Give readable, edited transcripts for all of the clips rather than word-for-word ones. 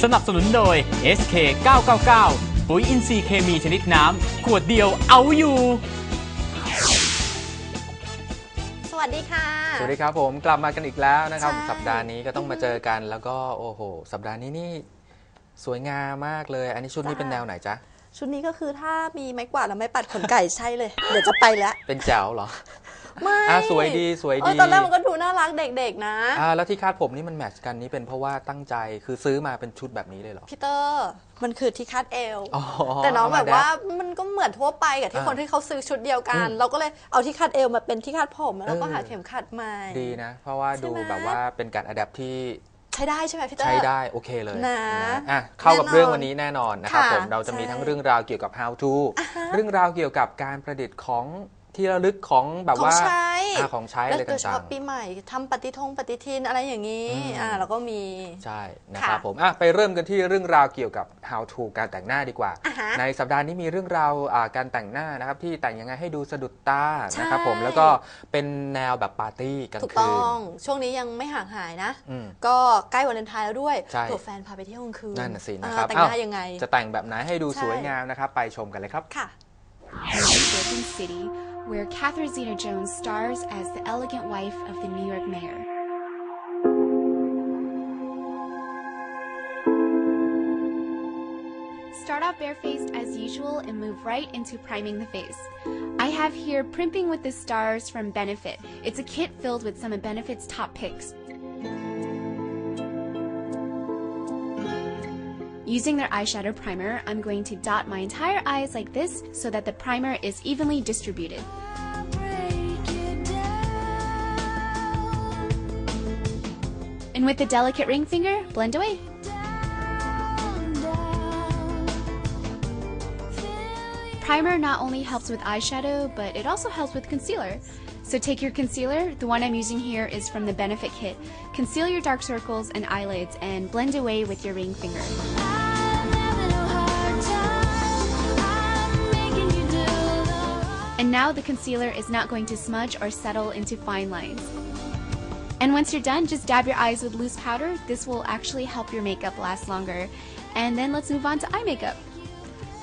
สนับสนุนโดย SK 999ปุ๋ยอินทรีย์เคมีชนิดน้ำขวดเดียวเอาอยู่สวัสดีค่ะสวัสดีครับผมกลับมากันอีกแล้วนะครับสัปดาห์นี้ก็ต้องมาเจอกันแล้วก็โอ้โหสัปดาห์นี้นี่สวยงามมากเลยอันนี้ชุดนี้เป็นแนวไหนจ๊ะชุดนี้ก็คือถ้ามีไม้กวาดแล้วไม้ปัดขนไก่ใช่เลยเดี๋ยวจะไปแล้วเป็นแจ๋วเหรอไม่สวยดีสวยดีตอนแรกมันก็ดูน่ารักเด็กๆนะแล้วที่คาดผมนี่มันแมทช์กันนี้เป็นเพราะว่าตั้งใจคือซื้อมาเป็นชุดแบบนี้เลยเหรอพี่เตอร์มันคือที่คาดเอวแต่น้องแบบว่ามันก็เหมือนทั่วไปกับที่คนที่เขาซื้อชุดเดียวกันเราก็เลยเอาที่คาดเอวมาเป็นที่คาดผมแล้วก็หาเข็มขัดใหม่ดีนะเพราะว่าดูแบบว่าเป็นการอะแดปที่ใช้ได้ใช่ไหมพี่เตอร์ใช้ได้โอเคเลยนะเข้ากับเรื่องวันนี้แน่นอนนะครับผมเราจะมีทั้งเรื่องราวเกี่ยวกับ how to เรื่องราวเกี่ยวกับการประดิษฐ์ของที่ระลึกของแบบว่าของใช้อะไรต่างๆโดยเฉพาะปีใหม่ทำปฏิทินอะไรอย่างนี้เราก็มีใช่นะครับผมไปเริ่มกันที่เรื่องราวเกี่ยวกับ how to การแต่งหน้าดีกว่าในสัปดาห์นี้มีเรื่องราวการแต่งหน้านะครับที่แต่งยังไงให้ดูสะดุดตานะครับผมแล้วก็เป็นแนวแบบปาร์ตี้กลางคืนถูกต้องช่วงนี้ยังไม่ห่างหายนะก็ใกล้วาเลนไทน์แล้วด้วยเผื่อแฟนพาไปเที่ยวกลางคืนนั่นน่ะสินะครับแต่งหน้ายังไงจะแต่งแบบไหนให้ดูสวยงามนะครับไปชมกันเลยครับค่ะ City where Catherine Zeta-Jones stars as the elegant wife of the New York mayor. Start off barefaced as usual and move right into priming the face. I have here Primping with the Stars from Benefit. It's a kit filled with some of Benefit's top picks. Using their eyeshadow primer, I'm going to dot my entire eyes like this so that the primer is evenly distributed. And with the delicate ring finger, blend away. Primer not only helps with eyeshadow, but it also helps with concealer. So take your concealer, the one I'm using here is from the Benefit kit. Conceal your dark circles and eyelids and blend away with your ring finger. And now the concealer is not going to smudge or settle into fine lines. And once you're done, just dab your eyes with loose powder. This will actually help your makeup last longer. And then let's move on to eye makeup.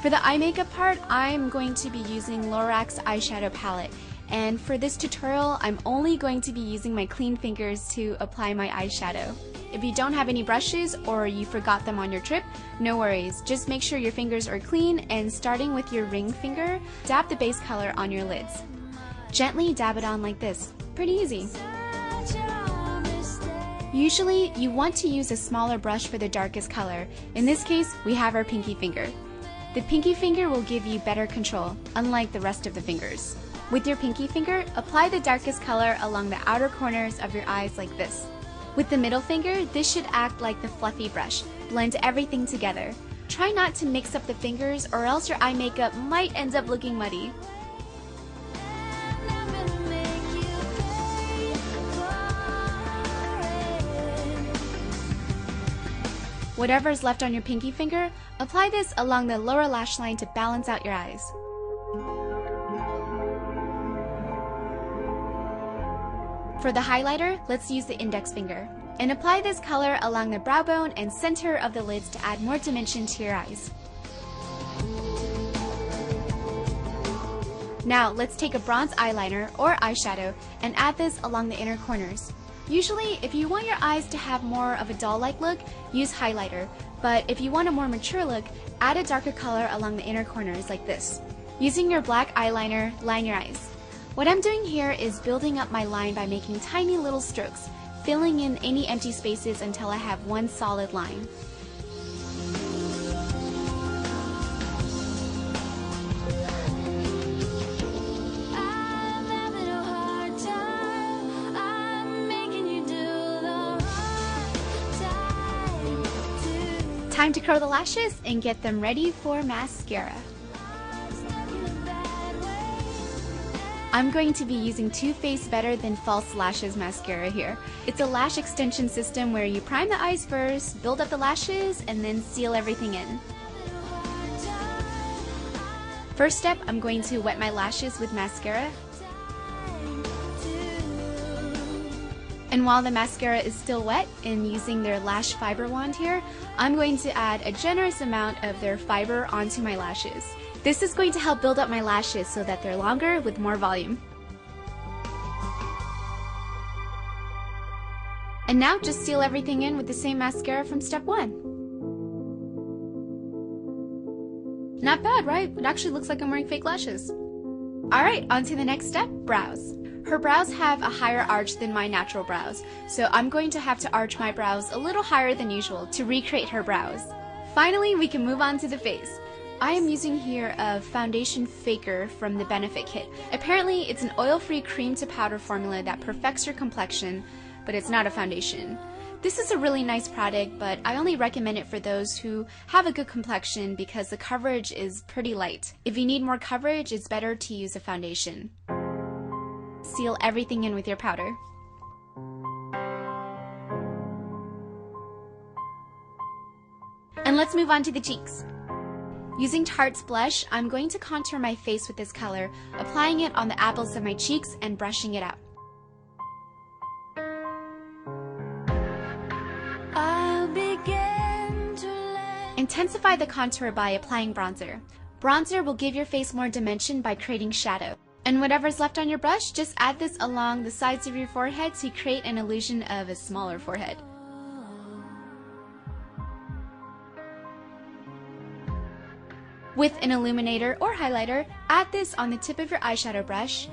For the eye makeup part, I'm going to be using Lorax eyeshadow palette. And for this tutorial, I'm only going to be using my clean fingers to apply my eyeshadow. If you don't have any brushes or you forgot them on your trip, no worries. Just make sure your fingers are clean and starting with your ring finger, dab the base color on your lids. Gently dab it on like this. Pretty easy. Usually, you want to use a smaller brush for the darkest color. In this case, we have our pinky finger. The pinky finger will give you better control, unlike the rest of the fingers. With your pinky finger, apply the darkest color along the outer corners of your eyes like this. With the middle finger, this should act like the fluffy brush. Blend everything together. Try not to mix up the fingers or else your eye makeup might end up looking muddy. Whatever is left on your pinky finger, apply this along the lower lash line to balance out your eyes. For the highlighter, let's use the index finger. And apply this color along the brow bone and center of the lids to add more dimension to your eyes. Now, let's take a bronze eyeliner or eyeshadow and add this along the inner corners. Usually, if you want your eyes to have more of a doll-like look, use highlighter. But if you want a more mature look, add a darker color along the inner corners like this. Using your black eyeliner, line your eyes. What I'm doing here is building up my line by making tiny little strokes, filling in any empty spaces until I have one solid line. Time to curl the lashes and get them ready for mascara. I'm going to be using Too Faced Better Than False Lashes mascara here. It's a lash extension system where you prime the eyes first, build up the lashes, and then seal everything in. First step, I'm going to wet my lashes with mascara. And while the mascara is still wet and using their lash fiber wand here, I'm going to add a generous amount of their fiber onto my lashes. This is going to help build up my lashes so that they're longer with more volume. And now just seal everything in with the same mascara from step 1. Not bad, right? It actually looks like I'm wearing fake lashes. Alright, on to the next step, brows. Her brows have a higher arch than my natural brows, so I'm going to have to arch my brows a little higher than usual to recreate her brows. Finally, we can move on to the face. I am using here a foundation faker from the Benefit Kit. Apparently, it's an oil-free cream to powder formula that perfects your complexion, but it's not a foundation. This is a really nice product, but I only recommend it for those who have a good complexion because the coverage is pretty light. If you need more coverage, it's better to use a foundation. Seal everything in with your powder. And let's move on to the cheeks. Using Tarte's blush, I'm going to contour my face with this color, applying it on the apples of my cheeks and brushing it out. Intensify the contour by applying bronzer. Bronzer will give your face more dimension by creating shadow. And whatever's left on your brush, just add this along the sides of your forehead to create an illusion of a smaller forehead. With an illuminator or highlighter, add this on the tip of your eyeshadow brush,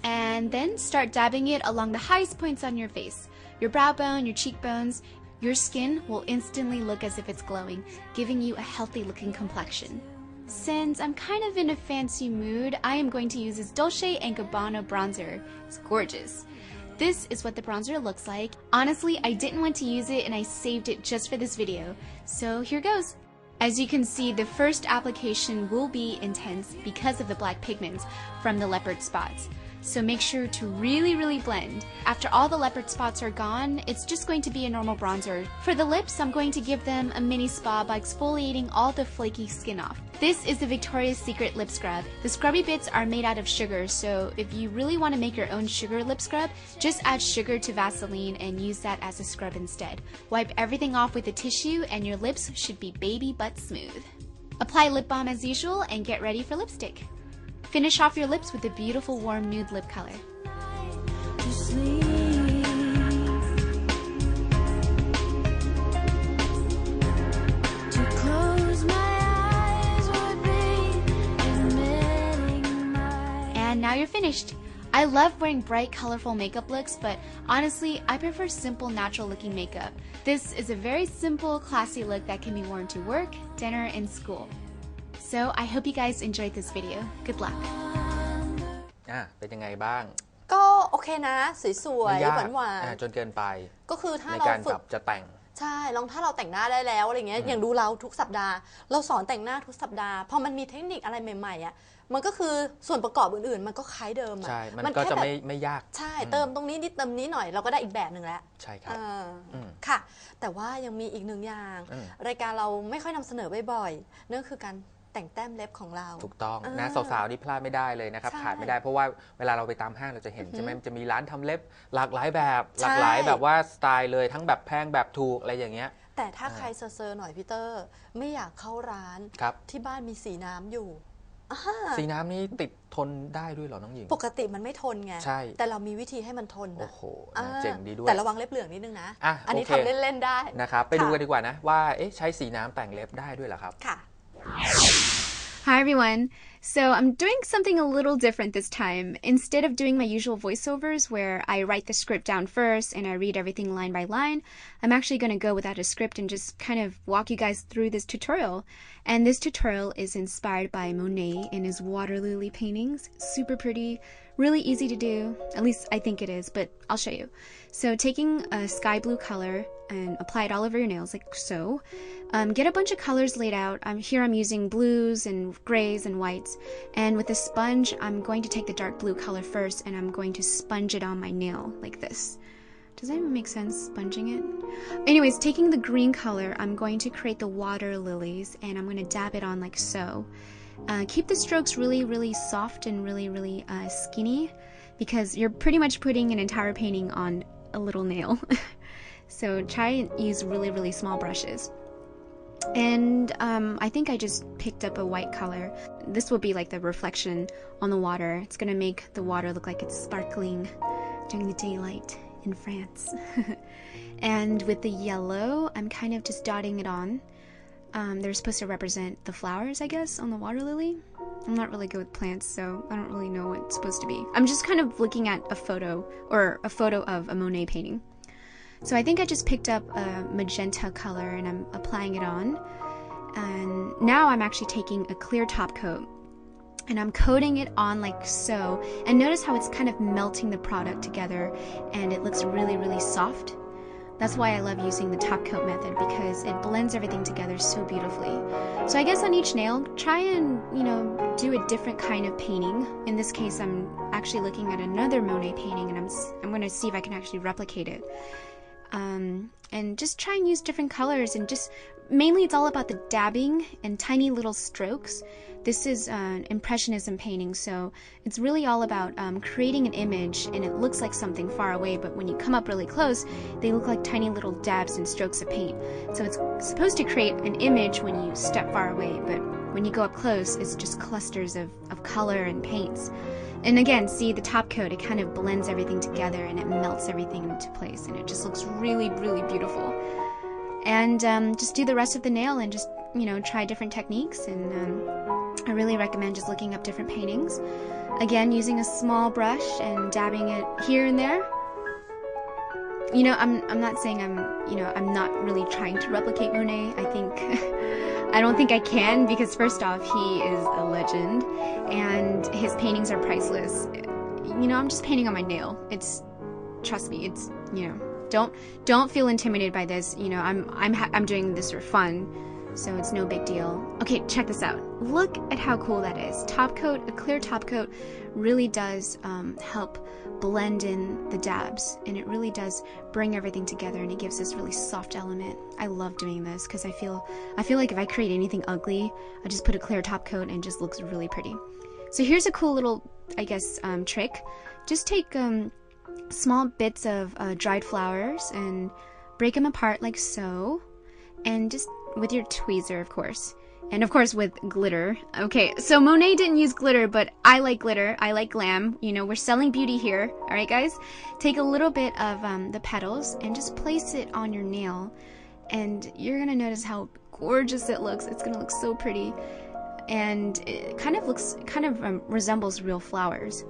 and then start dabbing it along the highest points on your face. Your brow bone, your cheekbones. Your skin will instantly look as if it's glowing, giving you a healthy looking complexion. Since I'm kind of in a fancy mood, I am going to use this Dolce & Gabbana bronzer. It's gorgeous. This is what the bronzer looks like. Honestly, I didn't want to use it and I saved it just for this video. So here goes. As you can see, the first application will be intense because of the black pigments from the leopard spots. So make sure to really blend. After all the leopard spots are gone, it's just going to be a normal bronzer. For the lips, I'm going to give them a mini spa by exfoliating all the flaky skin off. This is the Victoria's Secret lip scrub. The scrubby bits are made out of sugar, so if you really want to make your own sugar lip scrub, just add sugar to Vaseline and use that as a scrub instead. Wipe everything off with a tissue and your lips should be baby butt smooth. Apply lip balm as usual and get ready for lipstick. Finish off your lips with a beautiful warm nude lip color. And now you're finished. I love wearing bright, colorful makeup looks, but honestly, I prefer simple, natural looking makeup. This is a very simple, classy look that can be worn to work, dinner, and school. So I hope you guys enjoyed this video. Good luck. เป็นยังไงบ้าง ก็โอเคนะสวย ไม่ยาก ๆหวานๆ จนเกินไป ก็คือถ้า ใน เรา การ ฝึ แบ ก บจะแต่ง ใช่ลองถ้าเราแต่งหน้าได้แล้วอะไรเงี้ยอย่างดูเราทุกสัปดาห์เราสอนแต่งหน้าทุกสัปดาห์พอมันมีเทคนิคอะไรใหม่ๆอ่ะมันก็คือส่วนประกอบอื่นๆมันก็คล้ายเดิมอ่ะ ใช่ มันก็จะไม่ยาก ใช่เติมตรงนี้นิดเติมนี้หน่อยเราก็ได้อีกแบบหนึ่งแล้ว ใช่ครับ ค่ะแต่ว่ายังมีอีกหนึ่งอย่างรายการเราไม่ค่อยนำเสนอบ่อยๆนั่นคือการแต่งแต้มเล็บของเราถูกต้องนะสาวๆนี่พลาดไม่ได้เลยนะครับขาดไม่ได้เพราะว่าเวลาเราไปตามห้างเราจะเห็นใช่ไหมจะมีร้านทำเล็บหลากหลายแบบหลากหลายแบบว่าสไตล์เลยทั้งแบบแพงแบบถูกอะไรอย่างเงี้ยแต่ถ้าใครเซอร์หน่อยพี่เตอร์ไม่อยากเข้าร้านที่บ้านมีสีน้ำอยู่สีน้ำนี่ติดทนได้ด้วยเหรอน้องหญิงปกติมันไม่ทนไงแต่เรามีวิธีให้มันทน โอ้โหเจ๋งดีด้วยแต่ระวังเล็บเหลืองนิดนึงนะอันนี้ทำเล่นๆได้นะครับไปดูกันดีกว่านะว่าใช้สีน้ำแต่งเล็บได้ด้วยเหรอครับค่ะ Hi everyone! So I'm doing something a little different this time. Instead of doing my usual voiceovers where I write the script down first and I read everything line by line, I'm actually going to go without a script and just kind of walk you guys through this tutorial. And this tutorial is inspired by Monet in his water lily paintings. Super pretty, really easy to do, at least I think it is, but I'll show you. So taking a sky blue color and apply it all over your nails like so. Get a bunch of colors laid out. Here I'm using blues and grays and whites, and with a sponge I'm going to take the dark blue color first and I'm going to sponge it on my nail like this. Does that even make sense, sponging it? Anyways, taking the green color, I'm going to create the water lilies and I'm going to dab it on like so. Keep the strokes really soft and really skinny, because you're pretty much putting an entire painting on a little nail. So try and use really small brushes. And I think I just picked up a white color. This will be like the reflection on the water. It's gonna make the water look like it's sparkling during the daylight in France. And with the yellow, I'm kind of just dotting it on. They're supposed to represent the flowers, I guess, on the water lily. I'm not really good with plants, so I don't really know what it's supposed to be. I'm just kind of looking at a photo of a Monet painting. So I think I just picked up a magenta color and I'm applying it on. And now I'm actually taking a clear top coat and I'm coating it on like so. And notice how it's kind of melting the product together and it looks really soft. That's why I love using the top coat method, because it blends everything together so beautifully. So I guess on each nail, try and, do a different kind of painting. In this case, I'm actually looking at another Monet painting and I'm going to see if I can actually replicate it. And just try and use different colors, and just mainly it's all about the dabbing and tiny little strokes. This is an impressionism painting, so it's really all about creating an image, and it looks like something far away, but when you come up really close, they look like tiny little dabs and strokes of paint. So it's supposed to create an image when you step far away, but when you go up close, it's just clusters of color and paints. And again, see the top coat, it kind of blends everything together and it melts everything into place, and it just looks really beautiful. And just do the rest of the nail and just, try different techniques. And I really recommend just looking up different paintings. Again, using a small brush and dabbing it here and there. I'm not saying I'm not really trying to replicate Monet. I don't think I can, because first off, he is a legend and his paintings are priceless. I'm just painting on my nail. Trust me, don't feel intimidated by this. I'm doing this for fun, so it's no big deal. Okay, check this out. Look at how cool that is. Top coat, a clear top coat really does help blend in the dabs, and it really does bring everything together, and it gives this really soft element. I love doing this because I feel like if I create anything ugly, I just put a clear top coat and it just looks really pretty. So here's a cool little, I guess, trick. Just take small bits of dried flowers and break them apart like so, and just with your tweezer, of course. And of course with glitter. Okay, so Monet didn't use glitter, but I like glitter. I like glam. We're selling beauty here. Alright guys? Take a little bit of the petals and just place it on your nail. And you're going to notice how gorgeous it looks. It's going to look so pretty. And it kind of resembles real flowers.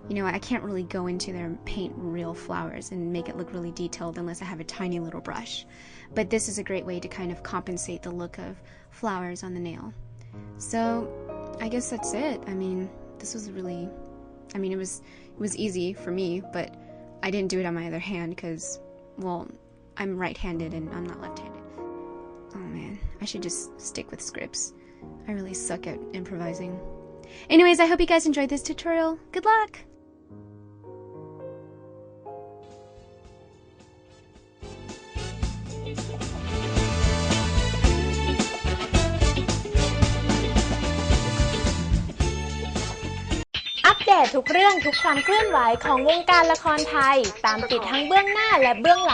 I can't really go into there and paint real flowers and make it look really detailed unless I have a tiny little brush. But this is a great way to kind of compensate the look of flowers on the nail. So I guess that's it. This was really, it was easy for me, but I didn't do it on my other hand because, well, I'm right-handed and I'm not left-handed. Oh man, I should just stick with scripts. I really suck at improvising. Anyways, I hope you guys enjoyed this tutorial. Good luck!อัปเดตทุกเรื่องทุกความเคลื่อนไหวของวงการละครไทยตามติดทั้งเบื้องหน้าและเบื้องหลัง